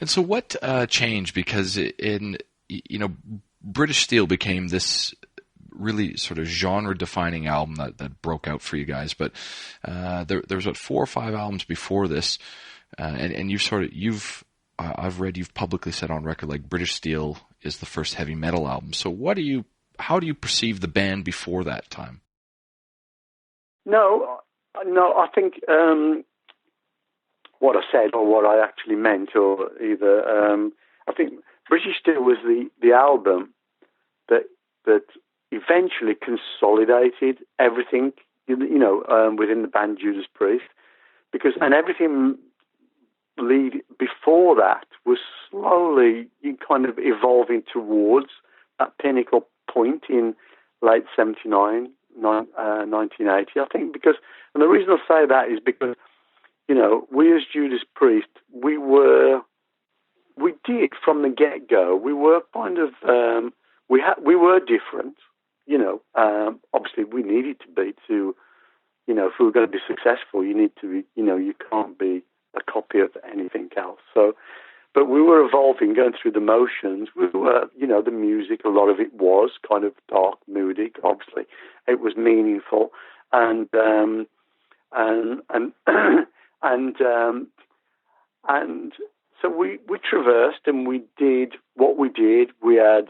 And so what changed? Because British Steel became this really sort of genre-defining album that broke out for you guys. But there was what, 4 or 5 albums before this, and I've read you've publicly said on record like British Steel is the first heavy metal album. So how do you perceive the band before that time? No, I think what I said or what I actually meant, or either I think British Steel was the album that eventually consolidated everything, within the band Judas Priest, and everything before that was slowly kind of evolving towards that pinnacle point in late 1980, I think, and the reason I say that is because, we as Judas Priest, we did from the get-go, we were kind of, we were different, obviously we needed to be if we were going to be successful, you need to be, you can't be a copy of anything else. So, but we were evolving, going through the motions. We were, the music, a lot of it was kind of dark, moody. Obviously, it was meaningful, and so we traversed and we did what we did. We had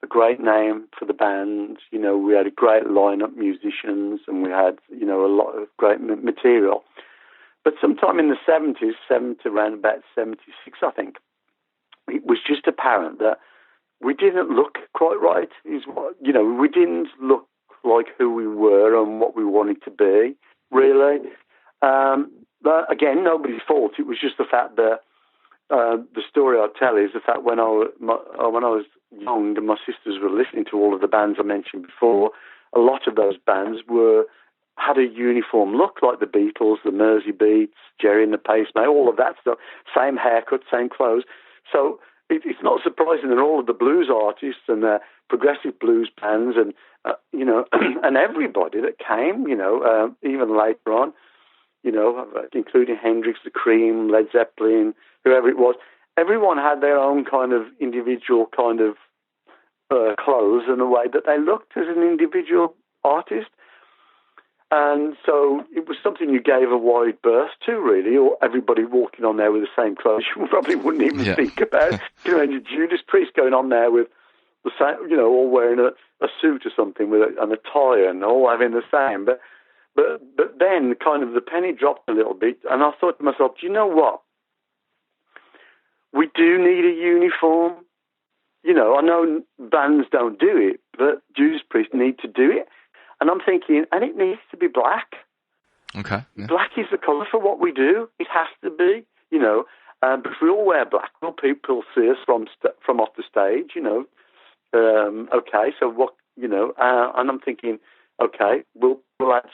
a great name for the band. We had a great lineup, musicians, and we had, a lot of great material. But sometime in the 70s, around about 76, I think, it was just apparent that we didn't look quite right. We didn't look like who we were and what we wanted to be, really. But again, nobody's fault. It was just the fact that the story I tell is the fact when I was young and my sisters were listening to all of the bands I mentioned before, a lot of those bands had a uniform look, like the Beatles, the Mersey Beats, Jerry and the Pacemaker, all of that stuff, same haircut, same clothes. So it's not surprising that all of the blues artists and the progressive blues bands and, and everybody that came, even later on, including Hendrix, The Cream, Led Zeppelin, whoever it was, everyone had their own kind of individual kind of clothes and the way that they looked as an individual artist. And so it was something you gave a wide berth to, really, or everybody walking on there with the same clothes. You probably wouldn't even think about, Judas Priest going on there with the same, all wearing a suit or something with an attire and all having the same. But then kind of the penny dropped a little bit, and I thought to myself, do you know what? We do need a uniform. I know bands don't do it, but Judas Priest need to do it. And I'm thinking, and it needs to be black. Okay. Yeah. Black is the colour for what we do. It has to be, But if we all wear black, well, people see us from off the stage, Okay, so what, and I'm thinking, okay, we'll add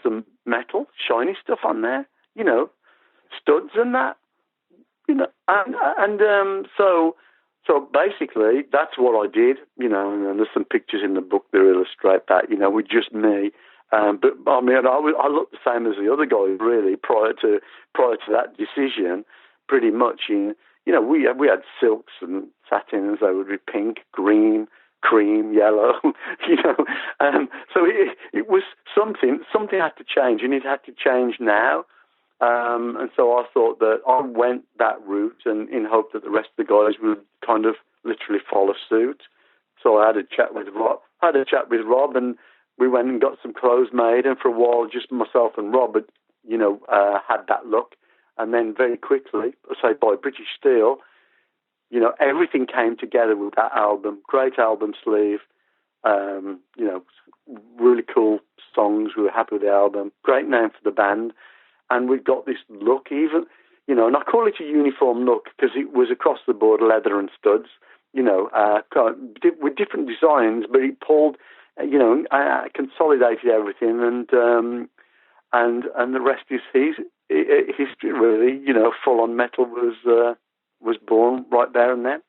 some metal, shiny stuff on there, studs and that, So basically, that's what I did, and there's some pictures in the book that illustrate that, with just me. But I mean, I looked the same as the other guys, really, prior to that decision, pretty much. We had silks and satins. They would be pink, green, cream, yellow, So it was something had to change, and it had to change now. And so I thought that I went that route and in hope that the rest of the guys would kind of literally follow suit. So I had a chat with Rob, and we went and got some clothes made, and for a while just myself and Rob had that look. And then very quickly, say by British Steel, everything came together with that album. Great album sleeve, really cool songs. We were happy with the album. Great name for the band. And we've got this look even, and I call it a uniform look because it was across the board, leather and studs, with different designs, but it pulled, consolidated everything, and the rest is history, really. Full on metal was born right there and then.